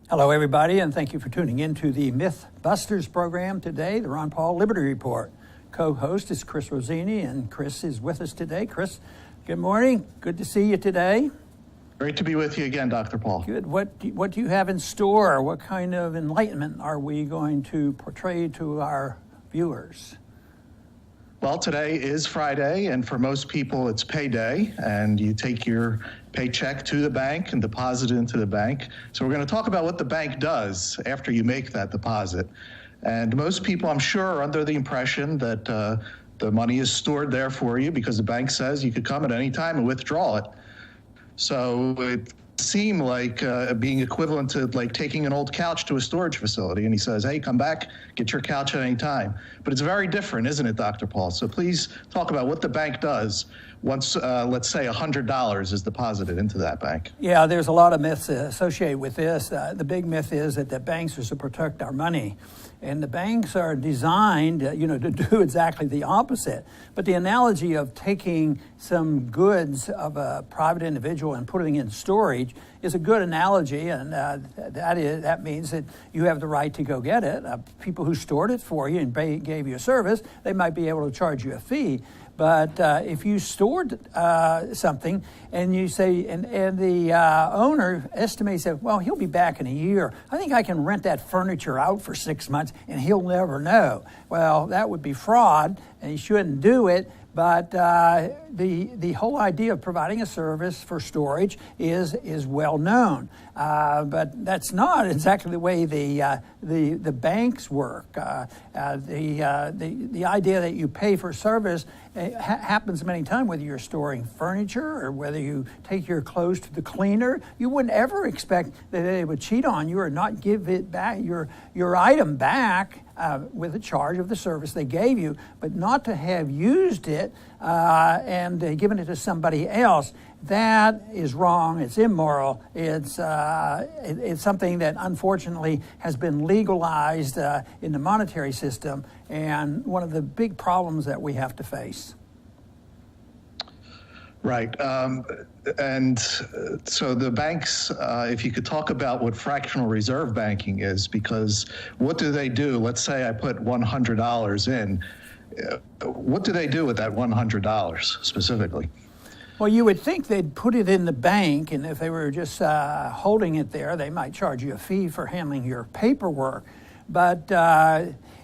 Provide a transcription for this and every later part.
Hello, everybody, and thank you for tuning in to the Mythbusters program today, the Ron Paul Liberty Report. Co-host is Chris Rossini, and Chris is with us today. Chris, good morning. Good to see you today. Great to be with you again, Dr. Paul. Good. What do you have in store? What kind of enlightenment are we going to portray to our viewers? Well, today is Friday, and for most people, it's payday, and you take your paycheck to the bank and deposit it into the bank. So we're going to talk about what the bank does after you make that deposit. And most people, I'm sure, are under the impression that the money is stored there for you because the bank says you could come at any time and withdraw it. So it seemed like being equivalent to like taking an old couch to a storage facility, and he says, hey, come back, get your couch at any time. But it's very different, isn't it, Dr. Paul? So please talk about what the bank does once, let's say, $100 is deposited into that bank. Yeah, there's a lot of myths associated with this. The big myth is that the banks are to protect our money. And the banks are designed, to do exactly the opposite. But the analogy of taking some goods of a private individual and putting it in storage is a good analogy, and that means that you have the right to go get it. People who stored it for you and gave you a service, they might be able to charge you a fee. But if you stored something and you say, and the owner estimates that, well, he'll be back in a year. I think I can rent that furniture out for 6 months and he'll never know. Well, that would be fraud and you shouldn't do it. But the whole idea of providing a service for storage is well known. But that's not exactly the way the banks work. The idea that you pay for service happens many times, whether you're storing furniture or whether you take your clothes to the cleaner. You wouldn't ever expect that they would cheat on you or not give it back, your item back with a charge of the service they gave you, but not to have used it and given it to somebody else. That is wrong. It's immoral. It's something that unfortunately has been legalized in the monetary system, and one of the big problems that we have to face. Right. And so the banks, if you could talk about what fractional reserve banking is, because what do they do? Let's say I put $100 in. What do they do with that $100 specifically? Well, you would think they'd put it in the bank, and if they were just holding it there, they might charge you a fee for handling your paperwork. But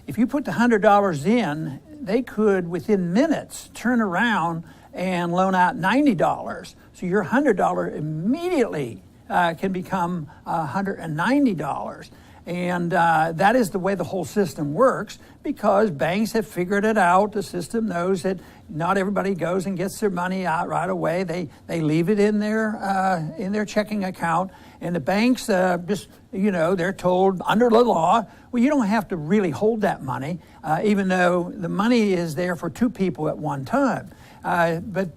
if you put the $100 in, they could, within minutes, turn around and loan out $90. So your $100 immediately can become $190. And that is the way the whole system works, because banks have figured it out. The system knows that not everybody goes and gets their money out right away. They leave it in their checking account. And the banks just, they're told under the law, well, you don't have to really hold that money, even though the money is there for two people at one time. But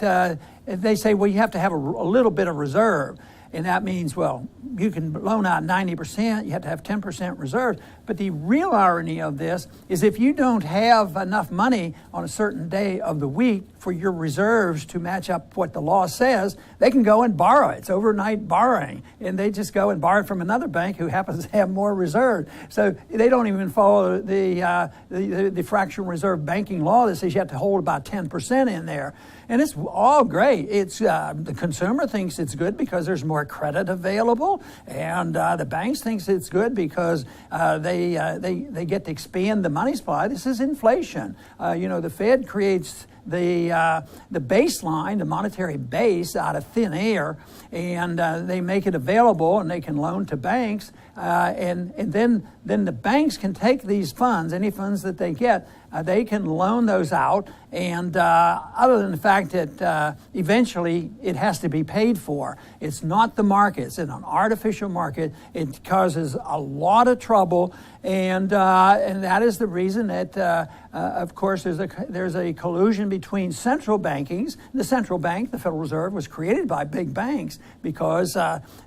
they say, well, you have to have a little bit of reserve. And that means, well, you can loan out 90%, you have to have 10% reserves. But the real irony of this is if you don't have enough money on a certain day of the week for your reserves to match up what the law says, they can go and borrow it. It's overnight borrowing. And they just go and borrow from another bank who happens to have more reserves. So they don't even follow the fractional reserve banking law that says you have to hold about 10% in there. And it's all great. It's the consumer thinks it's good because there's more credit available, and the banks thinks it's good because they get to expand the money supply. This is inflation. The Fed creates the baseline, the monetary base, out of thin air, and they make it available, and they can loan to banks, and then the banks can take these funds, any funds that they get, they can loan those out, and other than the fact that eventually it has to be paid for. It's not the market. It's an artificial market. It causes a lot of trouble, And that is the reason that, of course, there's a collusion between central bankings. The central bank, the Federal Reserve, was created by big banks because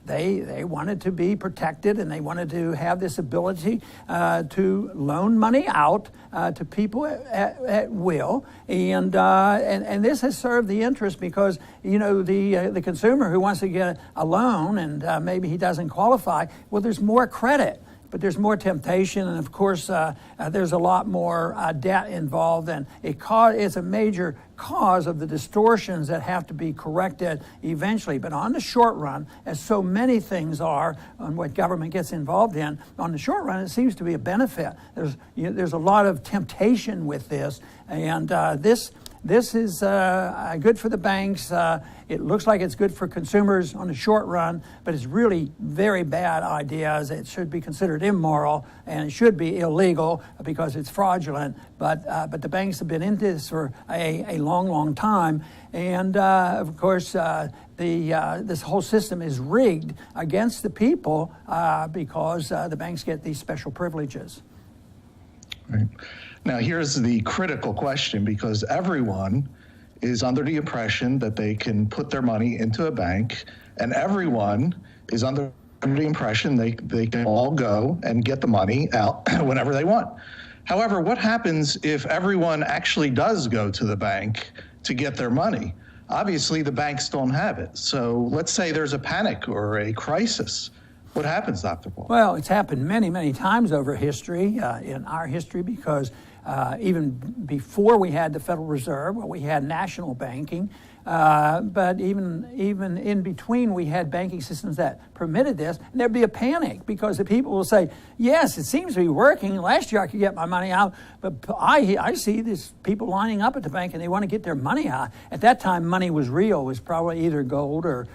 they wanted to be protected, and they wanted to have this ability to loan money out to people at will. And this has served the interest because, the consumer who wants to get a loan and maybe he doesn't qualify, well, there's more credit. But there's more temptation, and of course, there's a lot more debt involved, and it's a major cause of the distortions that have to be corrected eventually. But on the short run, as so many things are on what government gets involved in, on the short run, it seems to be a benefit. There's a lot of temptation with this, and this is good for the banks. It looks like it's good for consumers on the short run, but it's really very bad ideas. It should be considered immoral, and it should be illegal because it's fraudulent. But the banks have been in this for a long, long time, and of course, this whole system is rigged against the people because the banks get these special privileges. Right. Now, here's the critical question, because everyone is under the impression that they can put their money into a bank, and everyone is under the impression they can all go and get the money out whenever they want. However, what happens if everyone actually does go to the bank to get their money? Obviously, the banks don't have it. So let's say there's a panic or a crisis. What happens, Dr. Paul? Well, it's happened many, many times over history, in our history, because even before we had the Federal Reserve, we had national banking. But even in between, we had banking systems that permitted this, and there'd be a panic because the people will say, yes, it seems to be working. Last year I could get my money out, but I see these people lining up at the bank and they want to get their money out. At that time, money was real. It was probably either gold or,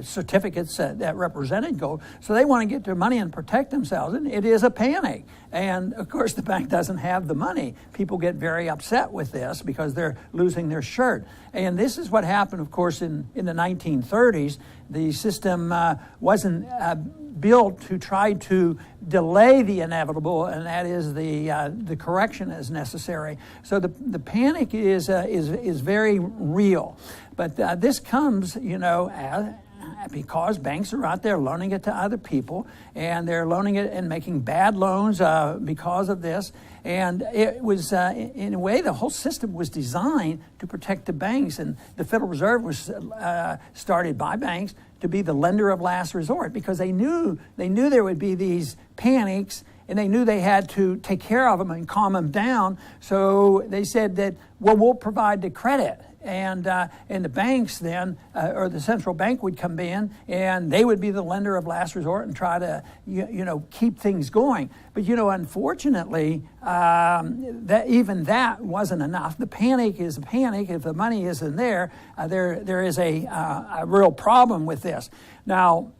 certificates that represented gold. So they want to get their money and protect themselves, and it is a panic. And of course, the bank doesn't have the money. People get very upset with this because they're losing their shirt. And this is what happened, of course, in the 1930s. The system wasn't built to try to delay the inevitable, and that is the correction as necessary. So the panic is very real. But this comes, because banks are out there loaning it to other people, and they're loaning it and making bad loans because of this. And it was, in a way, the whole system was designed to protect the banks. And the Federal Reserve was started by banks to be the lender of last resort because they knew there would be these panics, and they knew they had to take care of them and calm them down. So they said that, well, we'll provide the credit. And the banks then, or the central bank would come in, and they would be the lender of last resort and try to, keep things going. But unfortunately, that wasn't enough. The panic is a panic. If the money isn't there, there is a real problem with this. Now,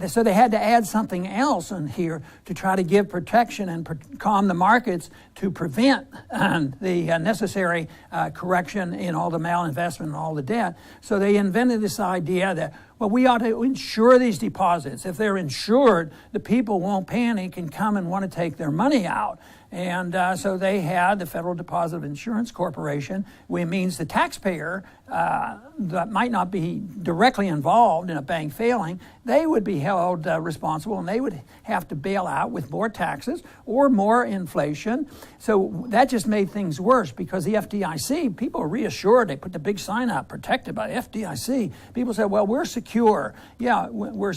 so they had to add something else in here to try to give protection and calm the markets to prevent the necessary correction in all the malinvestment and all the debt. So they invented this idea that, well, we ought to insure these deposits. If they're insured, the people won't panic and come and want to take their money out. And so they had the Federal Deposit Insurance Corporation, which means the taxpayer that might not be directly involved in a bank failing, they would be held responsible, and they would have to bail out with more taxes or more inflation. So that just made things worse because the FDIC, people are reassured. They put the big sign up, protected by FDIC. People said, well, we're secure. Yeah, we're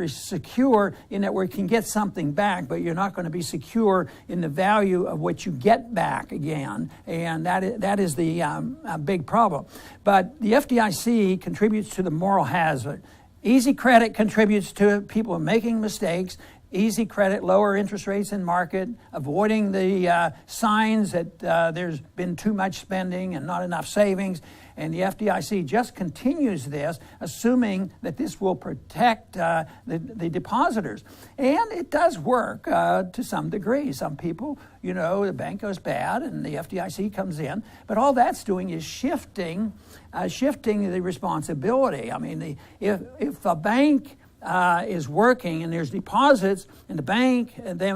secure in that we can get something back, but you're not going to be secure in the value of what you get back again. And that is the big problem. But the FDIC contributes to the moral hazard. Easy credit contributes to people making mistakes. Easy credit, lower interest rates in market, avoiding the signs that there's been too much spending and not enough savings. And the FDIC just continues this, assuming that this will protect the depositors. And it does work to some degree. Some people, the bank goes bad and the FDIC comes in. But all that's doing is shifting the responsibility. I mean, if a bank is working and there's deposits in the bank and they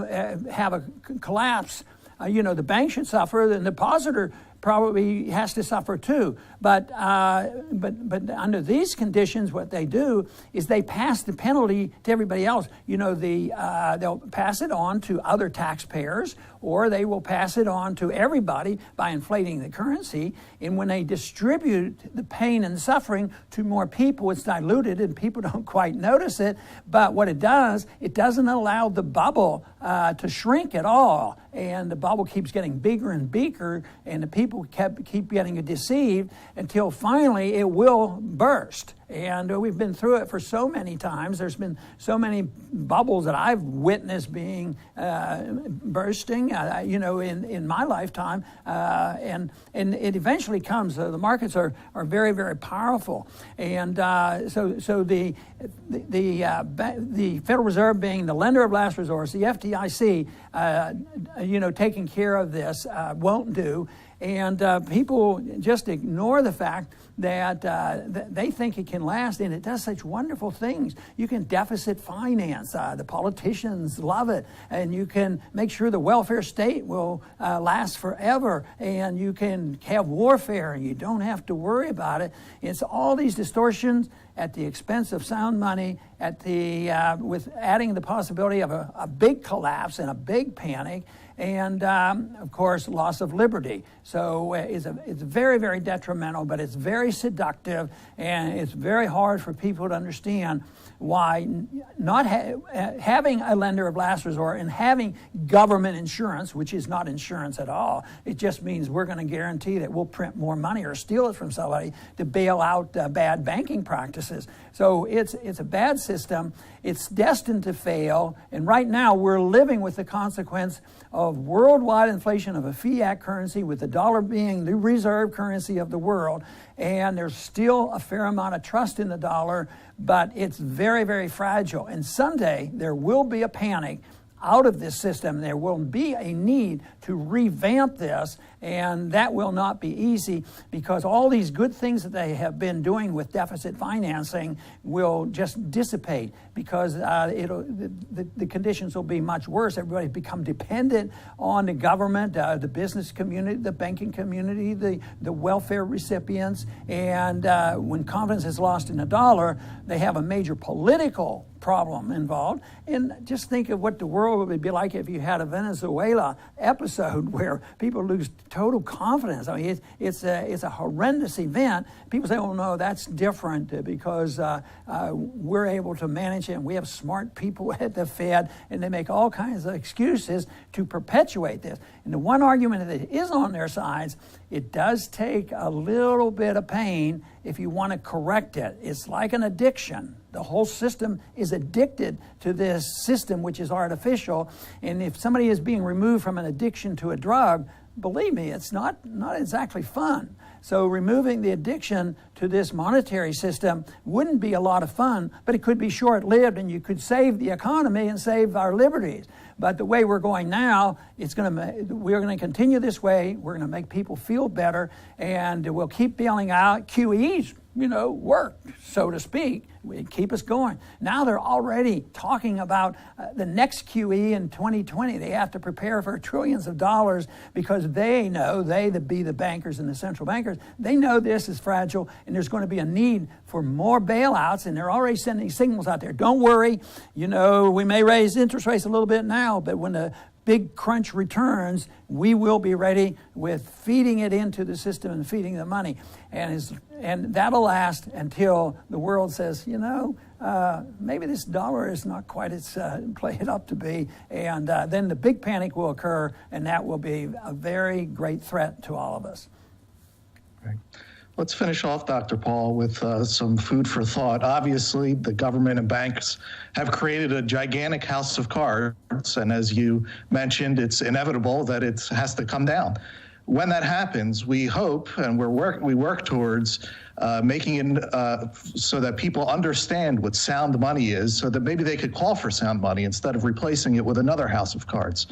have a collapse, the bank should suffer, the depositor probably has to suffer too. But under these conditions, what they do is they pass the penalty to everybody else. They'll pass it on to other taxpayers, or they will pass it on to everybody by inflating the currency. And when they distribute the pain and suffering to more people, it's diluted and people don't quite notice it. But what it does, it doesn't allow the bubble to shrink at all. And the bubble keeps getting bigger and bigger, and the people keep getting deceived until finally it will burst. And we've been through it for so many times. There's been so many bubbles that I've witnessed being bursting, in my lifetime. And it eventually comes. The markets are very, very powerful. And so the Federal Reserve, being the lender of last resort, the FDIC, taking care of this won't do. And people just ignore the fact that they think it can last, and it does such wonderful things. You can deficit finance. The politicians love it. And you can make sure the welfare state will last forever. And you can have warfare, and you don't have to worry about it. It's all these distortions at the expense of sound money, with adding the possibility of a big collapse and a big panic. And, of course, loss of liberty. So it's very, very detrimental, but it's very seductive, and it's very hard for people to understand why not having a lender of last resort and having government insurance, which is not insurance at all. It just means we're going to guarantee that we'll print more money or steal it from somebody to bail out bad banking practices. So it's a bad system. It's destined to fail. And right now we're living with the consequence of worldwide inflation of a fiat currency, with the dollar being the reserve currency of the world. And there's still a fair amount of trust in the dollar, but it's very, very fragile. And someday there will be a panic out of this system. There will be a need to revamp this, and that will not be easy, because all these good things that they have been doing with deficit financing will just dissipate, because the conditions will be much worse. Everybody's become dependent on the government, the business community, the banking community, the welfare recipients, and when confidence is lost in the dollar, they have a major political problem involved. And just think of what the world would be like if you had a Venezuela episode where people lose total confidence. I mean, it's a horrendous event. People say, "Oh no, that's different because we're able to manage it, and we have smart people at the Fed," and they make all kinds of excuses to perpetuate this. And the one argument that is on their sides, it does take a little bit of pain if you want to correct it. It's like an addiction. The whole system is addicted to this system, which is artificial. And if somebody is being removed from an addiction to a drug, believe me, it's not exactly fun. So removing the addiction to this monetary system wouldn't be a lot of fun, but it could be short-lived, and you could save the economy and save our liberties. But the way we're going now, we're going to continue this way. We're going to make people feel better, and we'll keep bailing out. QEs, work, so to speak. We keep us going. Now they're already talking about the next QE in 2020. They have to prepare for trillions of dollars, because they know, the bankers and the central bankers, they know this is fragile, and there's going to be a need for more bailouts, and they're already sending signals out there. Don't worry, we may raise interest rates a little bit now, but when the big crunch returns, we will be ready with feeding it into the system and feeding the money. And that'll last until the world says, maybe this dollar is not quite as played up to be. And then the big panic will occur, and that will be a very great threat to all of us. Right. Let's finish off, Dr. Paul, with some food for thought. Obviously, the government and banks have created a gigantic house of cards, and as you mentioned, it's inevitable that it has to come down. when that happens, we hope and we work towards making it so that people understand what sound money is, so that maybe they could call for sound money instead of replacing it with another house of cards.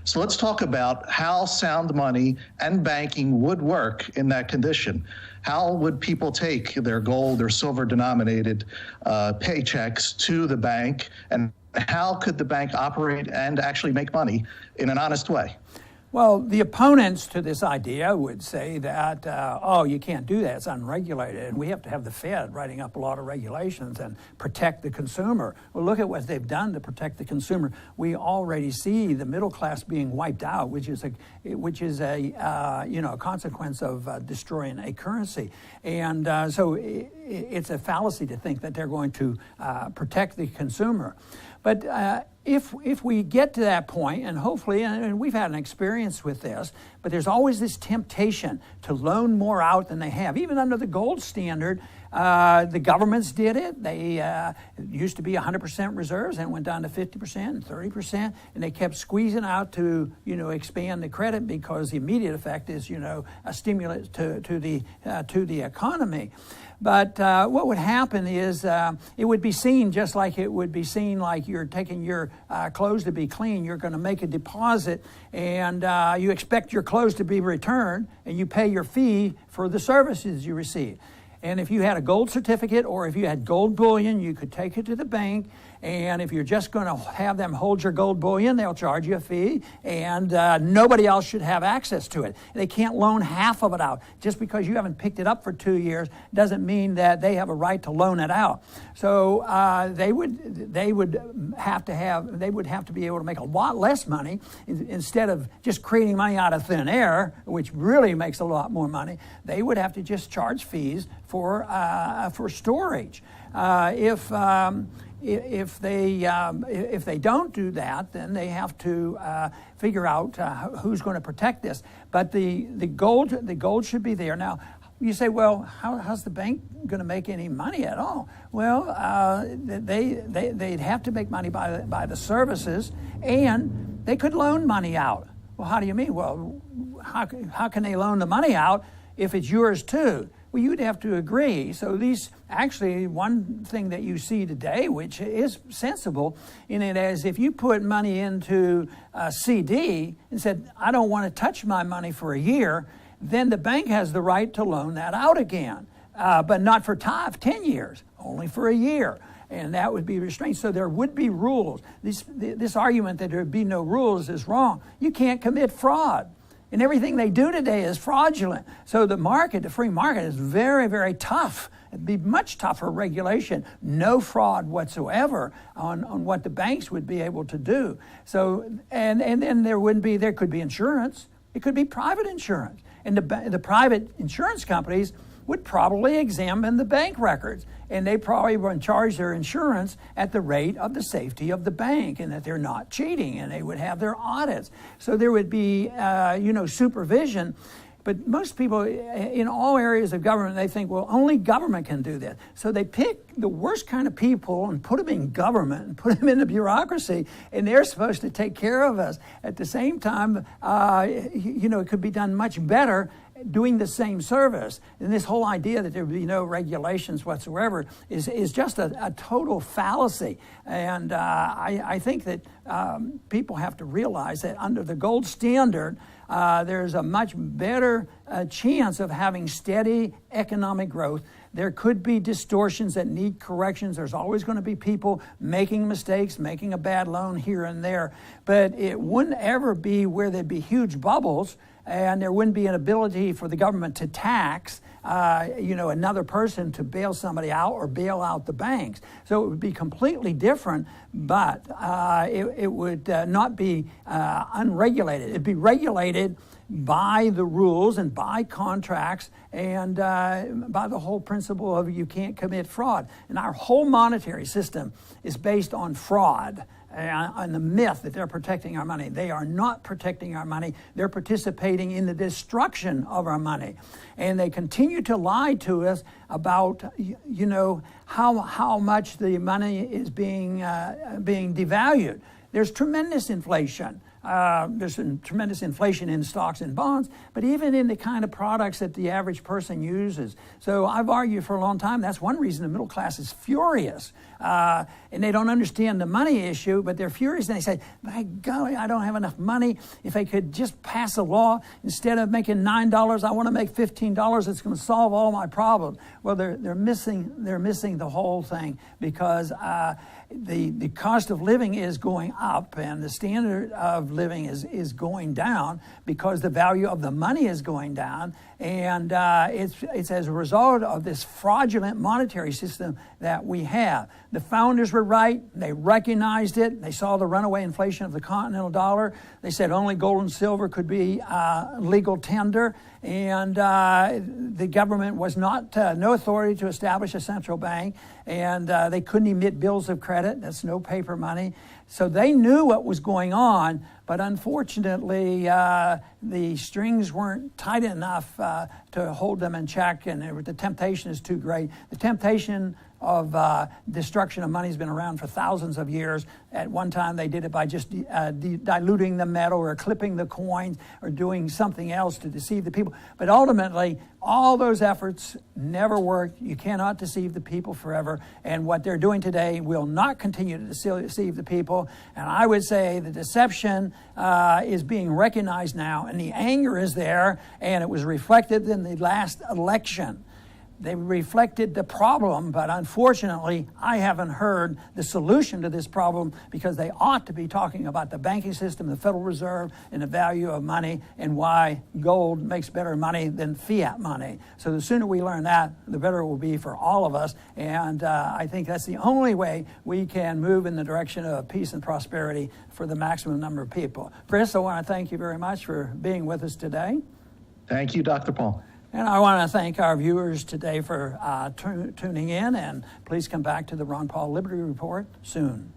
So let's talk about how sound money and banking would work in that condition. How would people take their gold or silver denominated paychecks to the bank, and how could the bank operate and actually make money in an honest way? Well, the opponents to this idea would say that, oh, you can't do that, it's unregulated, and we have to have the Fed writing up a lot of regulations and protect the consumer. Well, look at what they've done to protect the consumer. We already see the middle class being wiped out, which is a consequence of destroying a currency. And so it's a fallacy to think that they're going to protect the consumer. But if we get to that point, and hopefully, and we've had an experience with this, but there's always this temptation to loan more out than they have. Even under the gold standard, the governments did it. They it used to be 100% reserves, and it went down to 50% and 30%, and they kept squeezing out to expand the credit, because the immediate effect is a stimulus to the economy. But what would happen is it would be seen just like it would be seen like you're taking your clothes to be clean. You're going to make a deposit, and you expect your clothes to be returned, and you pay your fee for the services you receive. And if you had a gold certificate or if you had gold bullion, you could take it to the bank. And if you're just going to have them hold your gold bullion, they'll charge you a fee, and nobody else should have access to it. They can't loan half of it out. Just because you haven't picked it up for 2 years doesn't mean that they have a right to loan it out. So they would have to be able to make a lot less money instead of just creating money out of thin air, which really makes a lot more money. They would have to just charge fees for storage. If they don't do that, then they have to figure out who's going to protect this. But the gold should be there. Now, you say, well, how's the bank going to make any money at all? Well, they'd have to make money by the services, and they could loan money out. Well, how do you mean? Well, how can they loan the money out if it's yours too? Well, you'd have to agree. So one thing that you see today, which is sensible in it, is if you put money into a CD and said, I don't want to touch my money for a year, then the bank has the right to loan that out again, but not for 10 years, only for a year. And that would be restrained. So there would be rules. This argument that there would be no rules is wrong. You can't commit fraud. And everything they do today is fraudulent. So the free market is very, very tough. It'd be much tougher regulation, no fraud whatsoever on what the banks would be able to do. So, and then there could be insurance. It could be private insurance. And the private insurance companies would probably examine the bank records, and they probably would charge their insurance at the rate of the safety of the bank, and that they're not cheating, and they would have their audits. So there would be, supervision. But most people in all areas of government, they think, well, only government can do that. So they pick the worst kind of people and put them in government and put them in the bureaucracy, and they're supposed to take care of us. At the same time, it could be done much better doing the same service. And this whole idea that there would be no regulations whatsoever is just a total fallacy. And I think that people have to realize that under the gold standard, there's a much better chance of having steady economic growth. There could be distortions that need corrections. There's always going to be people making mistakes, making a bad loan here and there. But it wouldn't ever be where there'd be huge bubbles, and there wouldn't be an ability for the government to tax another person to bail somebody out or bail out the banks. So it would be completely different, but it would not be unregulated. It'd be regulated by the rules and by contracts and by the whole principle of you can't commit fraud. And our whole monetary system is based on fraud. On the myth that they're protecting our money. They are not protecting our money. They're participating in the destruction of our money. And they continue to lie to us about, how much the money is being devalued. There's tremendous inflation. There's some tremendous inflation in stocks and bonds, but even in the kind of products that the average person uses. So I've argued for a long time that's one reason the middle class is furious. And they don't understand the money issue, but they're furious and they say, by golly, I don't have enough money. If I could just pass a law, instead of making $9, I want to make $15. It's going to solve all my problems. Well, they're missing the whole thing, because the cost of living is going up and the standard of living is going down, because the value of the money is going down. And it's as a result of this fraudulent monetary system that we have. The founders were right. They recognized it. They saw the runaway inflation of the continental dollar. They said only gold and silver could be legal tender. And the government was no authority to establish a central bank. And they couldn't emit bills of credit. That's no paper money. So they knew what was going on, but unfortunately, the strings weren't tight enough to hold them in check, and the temptation is too great. The temptation of destruction of money has been around for thousands of years. At one time, they did it by just diluting the metal or clipping the coins or doing something else to deceive the people. But ultimately, all those efforts never worked. You cannot deceive the people forever. And what they're doing today will not continue to deceive the people. And I would say the deception is being recognized now, and the anger is there, and it was reflected in the last election. They reflected the problem, but unfortunately, I haven't heard the solution to this problem, because they ought to be talking about the banking system, the Federal Reserve, and the value of money, and why gold makes better money than fiat money. So the sooner we learn that, the better it will be for all of us. And I think that's the only way we can move in the direction of peace and prosperity for the maximum number of people. Chris, I want to thank you very much for being with us today. Thank you, Dr. Paul. And I want to thank our viewers today for tuning in, and please come back to the Ron Paul Liberty Report soon.